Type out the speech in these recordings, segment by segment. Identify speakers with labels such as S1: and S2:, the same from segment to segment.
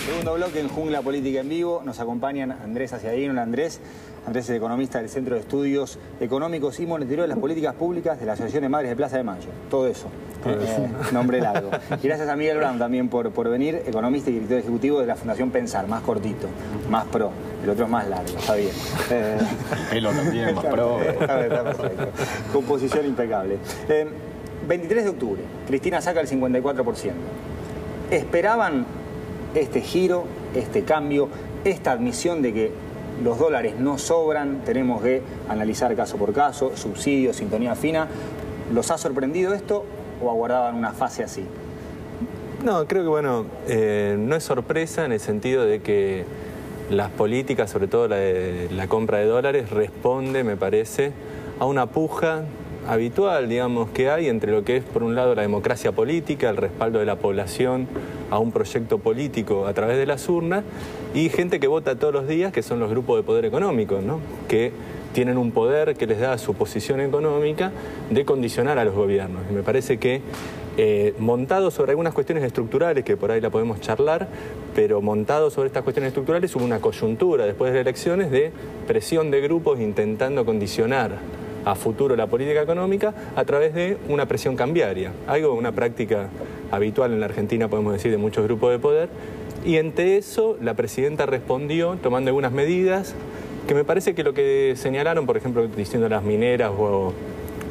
S1: Segundo bloque en Jungla Política en Vivo. Nos acompañan Andrés Aciadino. Hola, Andrés. Andrés es economista del Centro de Estudios Económicos y Monetario de las Políticas Públicas de la Asociación de Madres de Plaza de Mayo. Todo eso. Nombre largo. Y gracias a Miguel Brown también por venir, economista y director ejecutivo de la Fundación Pensar. Más cortito, más pro. El otro es más largo, está bien.
S2: Pelo también, más pro.
S1: Está perfecto. Composición impecable. 23 de octubre, Cristina saca el 54%. ¿Esperaban este giro, este cambio, esta admisión de que los dólares no sobran, tenemos que analizar caso por caso, subsidios, sintonía fina? ¿Los ha sorprendido esto o aguardaban una fase así?
S3: No, creo que bueno, no es sorpresa en el sentido de que las políticas, sobre todo la compra de dólares, responde, me parece, a una puja habitual, digamos, que hay entre lo que es, por un lado, la democracia política, el respaldo de la población a un proyecto político a través de las urnas, y gente que vota todos los días, que son los grupos de poder económico, ¿no? Que tienen un poder que les da su posición económica de condicionar a los gobiernos. Y me parece que montado sobre algunas cuestiones estructurales, que por ahí la podemos charlar, pero montado sobre estas cuestiones estructurales hubo una coyuntura después de las elecciones de presión de grupos intentando condicionar a futuro la política económica a través de una presión cambiaria, una práctica habitual en la Argentina, podemos decir, de muchos grupos de poder, y ante eso la presidenta respondió tomando algunas medidas que me parece que lo que señalaron, por ejemplo, diciendo a las mineras o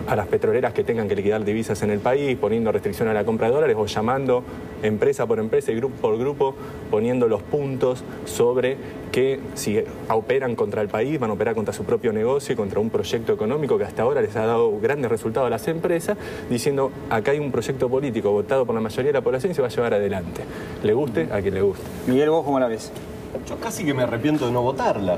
S3: a las petroleras que tengan que liquidar divisas en el país, poniendo restricción a la compra de dólares o llamando empresa por empresa y grupo por grupo, poniendo los puntos sobre que si operan contra el país, van a operar contra su propio negocio y contra un proyecto económico que hasta ahora les ha dado grandes resultados a las empresas, diciendo acá hay un proyecto político votado por la mayoría de la población y se va a llevar adelante. Le guste a quien le guste.
S1: Miguel, ¿vos cómo la ves?
S2: Yo casi que me arrepiento de no votarla.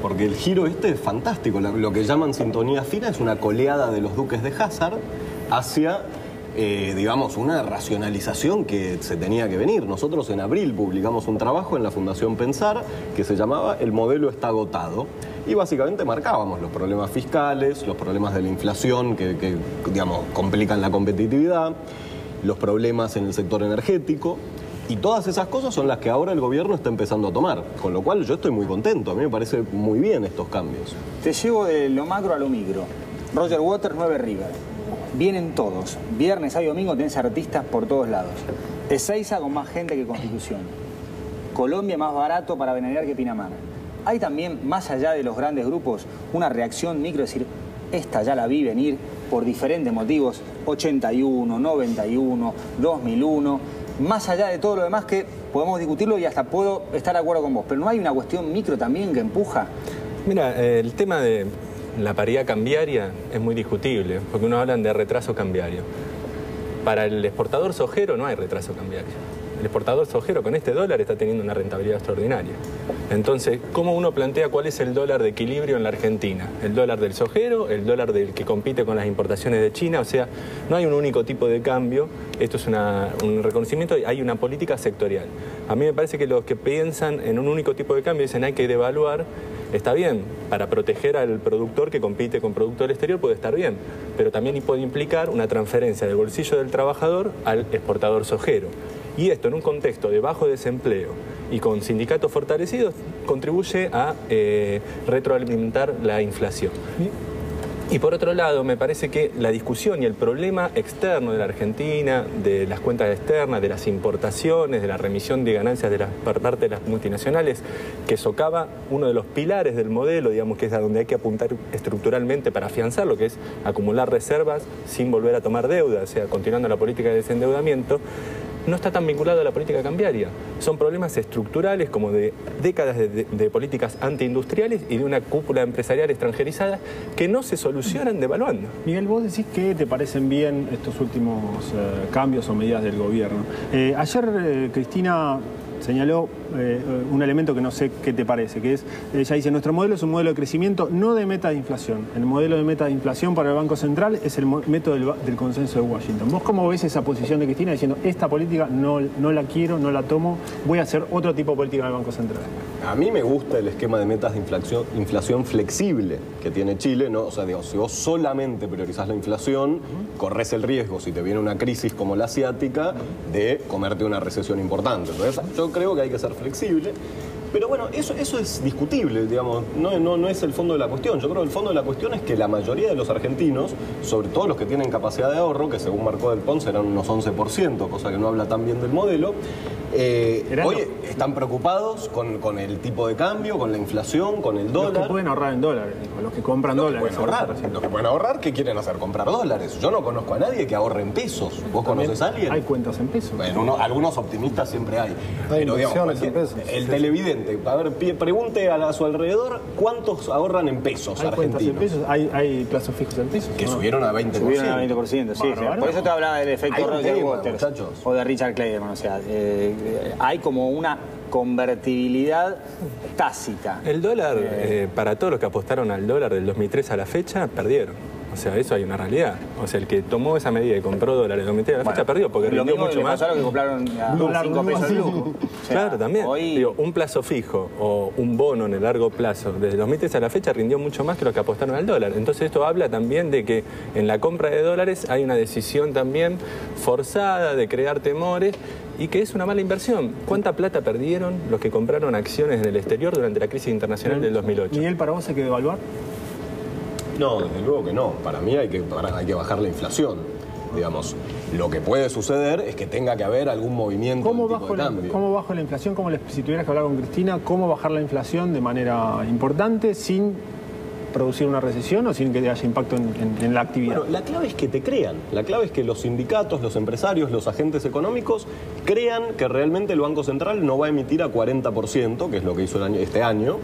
S2: Porque el giro este es fantástico. Lo que llaman sintonía fina es una coleada de los duques de Hazard hacia, digamos, una racionalización que se tenía que venir. Nosotros en abril publicamos un trabajo en la Fundación Pensar que se llamaba El modelo está agotado. Y básicamente marcábamos los problemas fiscales, los problemas de la inflación que digamos, complican la competitividad, los problemas en el sector energético. Y todas esas cosas son las que ahora el gobierno está empezando a tomar, con lo cual yo estoy muy contento, a mí me parece muy bien estos cambios.
S1: Te llevo de lo macro a lo micro. Roger Waters, 9 River. Vienen todos. Viernes, sábado y domingo tenés artistas por todos lados. Ezeiza con más gente que Constitución. Colombia más barato para venerar que Pinamar. Hay también, más allá de los grandes grupos, una reacción micro, es decir, esta ya la vi venir por diferentes motivos, 81, 91, 2001... Más allá de todo lo demás que podemos discutirlo y hasta puedo estar de acuerdo con vos, pero ¿no hay una cuestión micro también que empuja?
S3: Mira, el tema de la paridad cambiaria es muy discutible, porque uno habla de retraso cambiario. Para el exportador sojero no hay retraso cambiario. El exportador sojero con este dólar está teniendo una rentabilidad extraordinaria. Entonces, ¿cómo uno plantea cuál es el dólar de equilibrio en la Argentina? ¿El dólar del sojero? ¿El dólar del que compite con las importaciones de China? O sea, no hay un único tipo de cambio. Esto es un reconocimiento, hay una política sectorial. A mí me parece que los que piensan en un único tipo de cambio dicen hay que devaluar. Está bien, para proteger al productor que compite con producto del exterior puede estar bien, pero también puede implicar una transferencia del bolsillo del trabajador al exportador sojero. Y esto en un contexto de bajo desempleo y con sindicatos fortalecidos contribuye a retroalimentar la inflación. Y por otro lado, me parece que la discusión y el problema externo de la Argentina, de las cuentas externas, de las importaciones, de la remisión de ganancias por parte de las multinacionales, que socava uno de los pilares del modelo, digamos, que es a donde hay que apuntar estructuralmente para afianzar lo que es acumular reservas sin volver a tomar deuda, o sea, continuando la política de desendeudamiento, no está tan vinculado a la política cambiaria. Son problemas estructurales como de décadas de políticas antiindustriales y de una cúpula empresarial extranjerizada que no se solucionan devaluando.
S4: Miguel, vos decís que te parecen bien estos últimos cambios o medidas del gobierno. Ayer Cristina señaló un elemento que no sé qué te parece, que es, ella dice, nuestro modelo es un modelo de crecimiento, no de meta de inflación. El modelo de meta de inflación para el Banco Central es el método del consenso de Washington. ¿Vos cómo ves esa posición de Cristina diciendo, esta política no la quiero, no la tomo, voy a hacer otro tipo de política del Banco Central?
S2: A mí me gusta el esquema de metas de inflación flexible que tiene Chile, ¿no? O sea, digo, si vos solamente priorizás la inflación, corres el riesgo, si te viene una crisis como la asiática, de comerte una recesión importante. Entonces, yo creo que hay que ser flexible. Pero bueno, eso es discutible, digamos, no es el fondo de la cuestión. Yo creo que el fondo de la cuestión es que la mayoría de los argentinos, sobre todo los que tienen capacidad de ahorro, que según marcó Del Pons eran unos 11%, cosa que no habla tan bien del modelo, hoy están preocupados con el tipo de cambio, con la inflación, con el dólar.
S4: Los que pueden ahorrar en dólares, los que compran dólares.
S2: Los que pueden ahorrar, ¿qué quieren hacer? Comprar dólares. Yo no conozco a nadie que ahorre en pesos. ¿Vos conocés a alguien?
S4: Hay cuentas en pesos.
S2: Bueno, algunos optimistas siempre hay.
S5: Pero digamos,
S2: en pesos. El televidente, a ver, pregunte a su alrededor cuántos ahorran en pesos
S4: hay
S2: argentinos.
S4: Cuentas en pesos, hay plazos fijos en pesos.
S2: Que subieron a 20%.
S1: Subieron a 20%, sí. Por eso te hablaba del efecto Roger Waters,
S2: muchachos.
S1: O de Richard Clayderman. O sea, hay como una convertibilidad tácita.
S3: El dólar, para todos los que apostaron al dólar del 2003 a la fecha, perdieron. O sea, eso hay una realidad. O sea, el que tomó esa medida y compró dólares del 2003 a la fecha perdió porque rindió mucho más.
S1: Lo que compraron a 5 pesos el lujo. O sea,
S3: claro, también.
S1: Hoy...
S3: Digo, un plazo fijo o un bono en el largo plazo desde el 2003 a la fecha rindió mucho más que los que apostaron al dólar. Entonces esto habla también de que en la compra de dólares hay una decisión también forzada de crear temores y que es una mala inversión. ¿Cuánta plata perdieron los que compraron acciones en el exterior durante la crisis internacional del 2008?
S4: Miguel, ¿para vos hay que devaluar?
S2: No, desde luego que no. Para mí hay que bajar la inflación. Digamos, lo que puede suceder es que tenga que haber algún movimiento del tipo de cambio.
S4: ¿Cómo bajo la inflación? Si tuvieras que hablar con Cristina, ¿cómo bajar la inflación de manera importante sin producir una recesión o sin que haya impacto en la actividad?
S2: Bueno, la clave es que te crean. La clave es que los sindicatos, los empresarios, los agentes económicos crean que realmente el Banco Central no va a emitir a 40%, que es lo que hizo este año.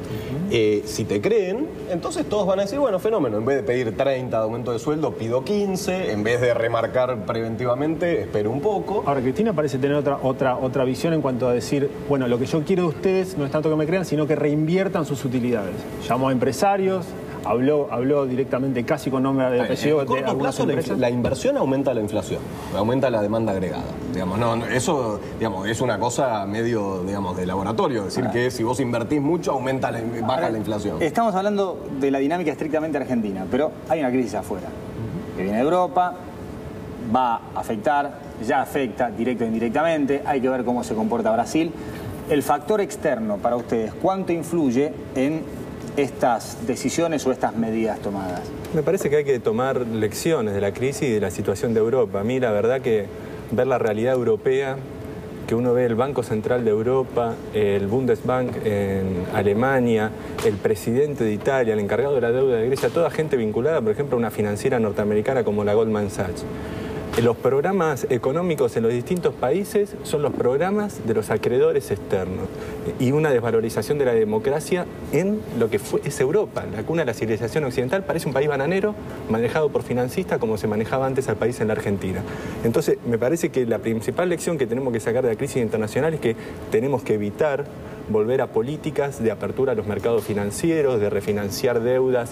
S2: Si te creen, entonces todos van a decir, bueno, fenómeno, en vez de pedir 30 de aumento de sueldo, pido 15, en vez de remarcar preventivamente, espero un poco.
S4: Ahora, Cristina parece tener otra visión en cuanto a decir, bueno, lo que yo quiero de ustedes no es tanto que me crean, sino que reinviertan sus utilidades. Llamó a empresarios, habló directamente, casi con nombre de apellido, de algunas empresas.
S2: La inversión aumenta la inflación, aumenta la demanda agregada. Digamos, eso es una cosa medio, digamos, de laboratorio. Decir que si vos invertís mucho, baja la inflación.
S1: Estamos hablando de la dinámica estrictamente argentina, pero hay una crisis afuera. Que viene de Europa, va a afectar, ya afecta directo e indirectamente. Hay que ver cómo se comporta Brasil. El factor externo para ustedes, ¿cuánto influye en estas decisiones o estas medidas tomadas?
S3: Me parece que hay que tomar lecciones de la crisis y de la situación de Europa. A mí la verdad que ver la realidad europea, que uno ve el Banco Central de Europa, el Bundesbank en Alemania, el presidente de Italia, el encargado de la deuda de Grecia, toda gente vinculada, por ejemplo, a una financiera norteamericana como la Goldman Sachs. Los programas económicos en los distintos países son los programas de los acreedores externos y una desvalorización de la democracia en lo que es Europa. La cuna de la civilización occidental parece un país bananero manejado por financistas como se manejaba antes al país en la Argentina. Entonces, me parece que la principal lección que tenemos que sacar de la crisis internacional es que tenemos que evitar volver a políticas de apertura a los mercados financieros, de refinanciar deudas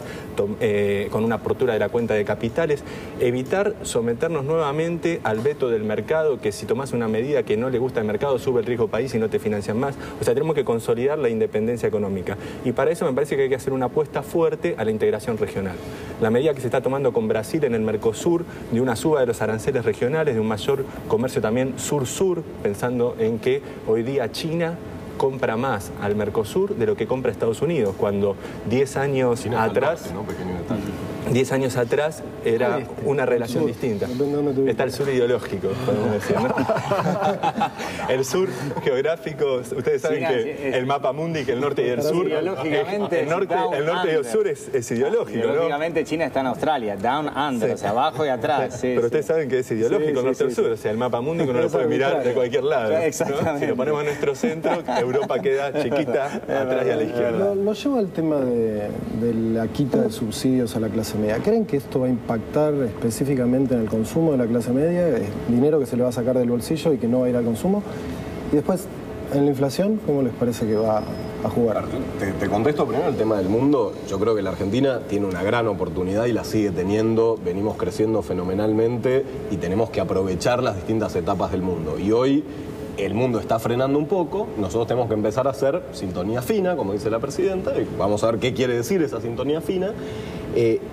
S3: con una apertura de la cuenta de capitales, evitar someternos nuevamente al veto del mercado, que si tomás una medida que no le gusta al mercado sube el riesgo país y no te financian más. O sea, tenemos que consolidar la independencia económica. Y para eso me parece que hay que hacer una apuesta fuerte a la integración regional. La medida que se está tomando con Brasil en el Mercosur, de una suba de los aranceles regionales, de un mayor comercio también sur-sur, pensando en que hoy día China compra más al Mercosur de lo que compra Estados Unidos, cuando 10 años atrás...
S2: Norte, ¿no? Pequeño detalle.
S3: 10 años atrás era una relación distinta. Está el sur ideológico, podemos decir, ¿no? El sur geográfico, ustedes saben que el mapa mundi, que el norte y el sur, el norte y el sur es ideológico, ¿no?
S1: Ideológicamente China está en Australia, down under, o sea, abajo y atrás.
S3: Pero ustedes saben que es ideológico el norte y el sur, o sea, el mapa mundi que uno lo puede mirar de cualquier lado.
S1: Exactamente.
S3: Si lo ponemos en nuestro centro, Europa queda chiquita atrás y a la izquierda.
S5: Lo llevo al tema de la quita de subsidios a la clase media. ¿Creen que esto va a impactar específicamente en el consumo de la clase media? ¿Es dinero que se le va a sacar del bolsillo y que no va a ir al consumo? Y después, en la inflación, ¿cómo les parece que va a jugar?
S2: Te contesto primero el tema del mundo. Yo creo que la Argentina tiene una gran oportunidad y la sigue teniendo. Venimos creciendo fenomenalmente y tenemos que aprovechar las distintas etapas del mundo. Y hoy el mundo está frenando un poco, nosotros tenemos que empezar a hacer sintonía fina, como dice la presidenta, y vamos a ver qué quiere decir esa sintonía fina.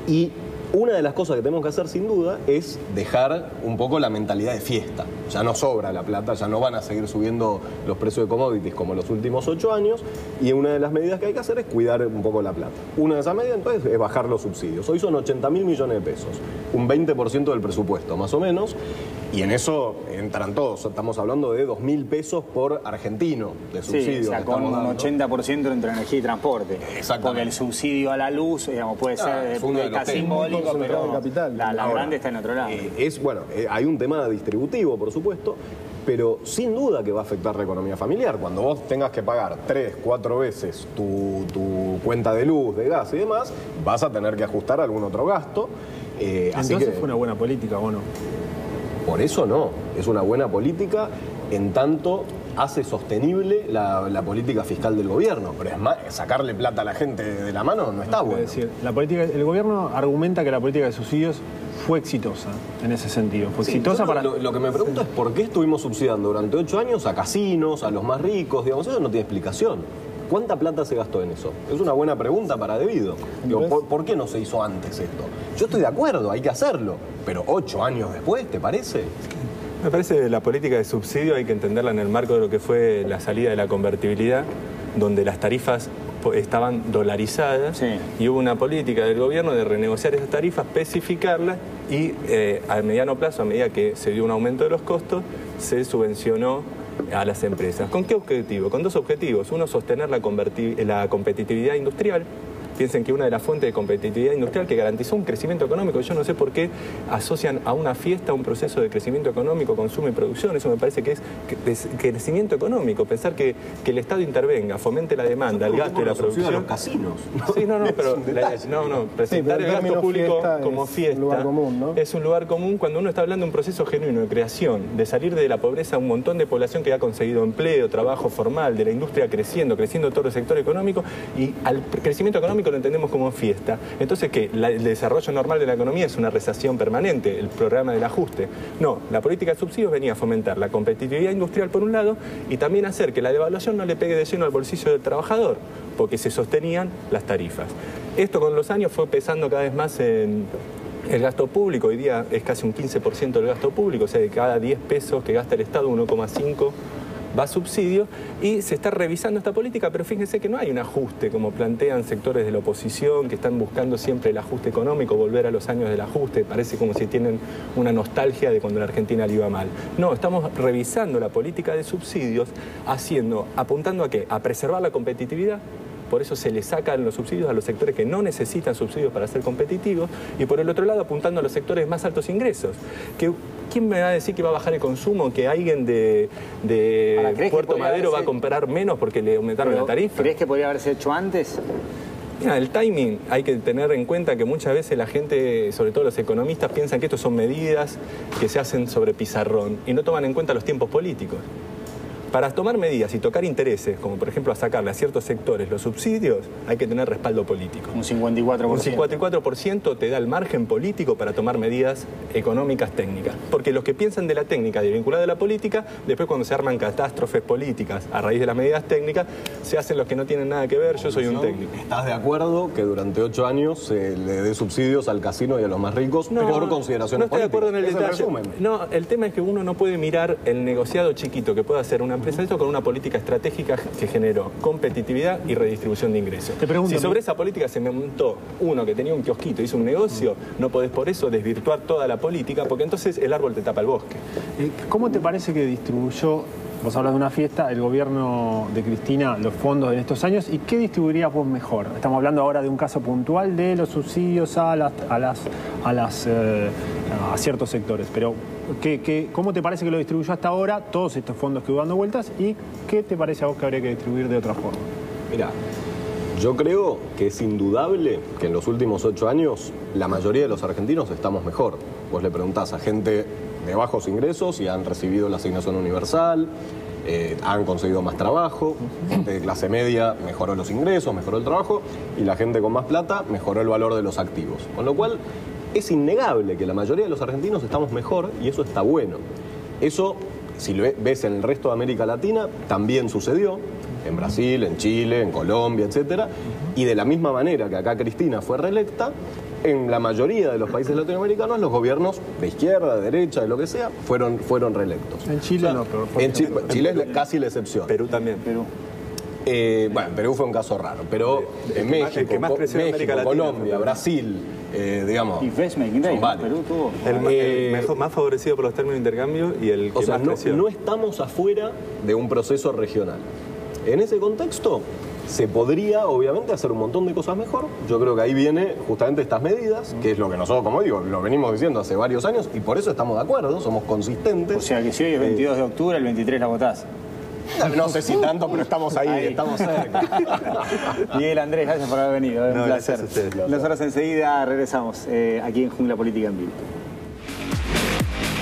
S2: Y Una de las cosas que tenemos que hacer sin duda es dejar un poco la mentalidad de fiesta. Ya no sobra la plata, ya no van a seguir subiendo los precios de commodities como los últimos 8 años, y una de las medidas que hay que hacer es cuidar un poco la plata. Una de esas medidas entonces es bajar los subsidios. Hoy son 80.000 millones de pesos, un 20% del presupuesto más o menos, y en eso entran todos. Estamos hablando de 2.000 pesos por argentino de subsidio.
S1: Sí, o sea, con un 80% entre energía y transporte.
S2: Exactamente.
S1: Porque el subsidio a la luz, digamos, puede ser está simbólico, pero
S5: capital.
S1: la
S2: Ahora,
S1: grande está en otro lado.
S2: Hay un tema distributivo, por supuesto, pero sin duda que va a afectar la economía familiar. Cuando vos tengas que pagar 3, 4 veces tu cuenta de luz, de gas y demás, vas a tener que ajustar algún otro gasto.
S4: Entonces fue una buena política, ¿o no?
S2: Por eso no, es una buena política en tanto hace sostenible la política fiscal del gobierno. Pero es más, sacarle plata a la gente de la mano no está bueno.
S4: Es decir, el gobierno argumenta que la política de subsidios fue exitosa en ese sentido. Fue exitosa para...
S2: Lo que me pregunto es por qué estuvimos subsidiando durante 8 años a casinos, a los más ricos, digamos, eso no tiene explicación. ¿Cuánta plata se gastó en eso? Es una buena pregunta para Debido. ¿Por qué no se hizo antes esto? Yo estoy de acuerdo, hay que hacerlo, pero 8 años después, ¿te parece?
S3: Me parece que la política de subsidio hay que entenderla en el marco de lo que fue la salida de la convertibilidad, donde las tarifas estaban dolarizadas, sí, y hubo una política del gobierno de renegociar esas tarifas, especificarlas y a mediano plazo, a medida que se dio un aumento de los costos, se subvencionó a las empresas. ¿Con qué objetivo? Con 2 objetivos. Uno, sostener la competitividad industrial. Piensen que una de las fuentes de competitividad industrial que garantizó un crecimiento económico, yo no sé por qué asocian a una fiesta un proceso de crecimiento económico, consumo y producción. Eso me parece que es crecimiento económico. Pensar que el Estado intervenga, fomente la demanda, el gasto y la producción.
S2: Los casinos, ¿no?
S3: Sí, pero presentar el gasto público como fiesta
S5: lugar común, ¿no?
S3: Es un lugar común cuando uno está hablando de un proceso genuino de creación, de salir de la pobreza a un montón de población que ha conseguido empleo, trabajo formal, de la industria creciendo todo el sector económico, y al crecimiento económico lo entendemos como fiesta. Entonces, ¿qué? El desarrollo normal de la economía es una recesión permanente, el programa del ajuste. No, la política de subsidios venía a fomentar la competitividad industrial por un lado y también hacer que la devaluación no le pegue de lleno al bolsillo del trabajador, porque se sostenían las tarifas. Esto con los años fue pesando cada vez más en el gasto público. Hoy día es casi un 15% del gasto público, o sea, de cada 10 pesos que gasta el Estado, 1,5 va a subsidio, y se está revisando esta política, pero fíjense que no hay un ajuste, como plantean sectores de la oposición, que están buscando siempre el ajuste económico, volver a los años del ajuste, parece como si tienen una nostalgia de cuando la Argentina le iba mal. No, estamos revisando la política de subsidios, apuntando a ¿qué? A preservar la competitividad. Por eso se le sacan los subsidios a los sectores que no necesitan subsidios para ser competitivos, y por el otro lado apuntando a los sectores más altos ingresos. ¿Quién me va a decir que va a bajar el consumo? ¿Que alguien de Puerto Madero va a comprar menos porque le aumentaron la tarifa?
S1: ¿Crees que podría haberse hecho antes?
S3: Mira, el timing, hay que tener en cuenta que muchas veces la gente, sobre todo los economistas, piensan que estos son medidas que se hacen sobre pizarrón y no toman en cuenta los tiempos políticos. Para tomar medidas y tocar intereses, como por ejemplo a sacarle a ciertos sectores los subsidios, hay que tener respaldo político.
S1: Un 54%.
S3: Un 54% te da el margen político para tomar medidas económicas técnicas. Porque los que piensan de la técnica desvinculada de la política, después cuando se arman catástrofes políticas a raíz de las medidas técnicas, se hacen los que no tienen nada que ver. Yo soy un técnico.
S2: ¿Estás de acuerdo que durante 8 años se le dé subsidios al casino y a los más ricos por consideraciones políticas?
S3: No estoy de acuerdo en el detalle. No, el tema es que uno no puede mirar el negociado chiquito que puede hacer una empresa esto con una política estratégica que generó competitividad y redistribución de ingresos. Si sobre esa política se montó uno que tenía un kiosquito, hizo un negocio, no podés por eso desvirtuar toda la política, porque entonces el árbol te tapa el bosque.
S4: ¿Cómo te parece que distribuyó, vos hablas de una fiesta, el gobierno de Cristina, los fondos en estos años, y qué distribuirías vos mejor? Estamos hablando ahora de un caso puntual de los subsidios a ciertos sectores, pero ¿cómo te parece que lo distribuyó hasta ahora todos estos fondos que hubo dando vueltas, y qué te parece a vos que habría que distribuir de otra forma?
S2: Mirá, yo creo que es indudable que en los últimos 8 años la mayoría de los argentinos estamos mejor. Vos le preguntás a gente de bajos ingresos y han recibido la asignación universal, han conseguido más trabajo, gente de clase media mejoró los ingresos, mejoró el trabajo, y la gente con más plata mejoró el valor de los activos. Con lo cual es innegable que la mayoría de los argentinos estamos mejor, y eso está bueno. Eso, si lo ves en el resto de América Latina, también sucedió, en Brasil, en Chile, en Colombia, etcétera, y de la misma manera que acá Cristina fue reelecta, en la mayoría de los países latinoamericanos los gobiernos de izquierda, de derecha, de lo que sea, fueron reelectos.
S4: En Chile no, pero
S2: En Chile es casi la excepción.
S3: Perú también.
S1: Perú.
S2: Bueno, Perú fue un caso raro, pero en México,
S3: el que más creció en América Latina
S2: Colombia,
S3: fue
S2: Brasil, digamos.
S1: Y Investment Day,
S2: son varios.
S1: Perú tuvo.
S3: El más favorecido por los términos de intercambio y el que
S2: O sea,
S3: más creció.
S2: no estamos afuera de un proceso regional. En ese contexto se podría, obviamente, hacer un montón de cosas mejor. Yo creo que ahí viene justamente estas medidas, que es lo que nosotros, como digo, lo venimos diciendo hace varios años y por eso estamos de acuerdo, somos consistentes.
S1: O sea que si hoy es 22 de octubre, el 23 la votás.
S2: No sé si tanto, pero estamos ahí. Estamos cerca.
S1: Miguel, Andrés, gracias por haber venido. Un
S3: No,
S1: placer.
S3: gracias a ustedes.
S1: Nosotros enseguida regresamos aquí en Jungla Política en Vivo.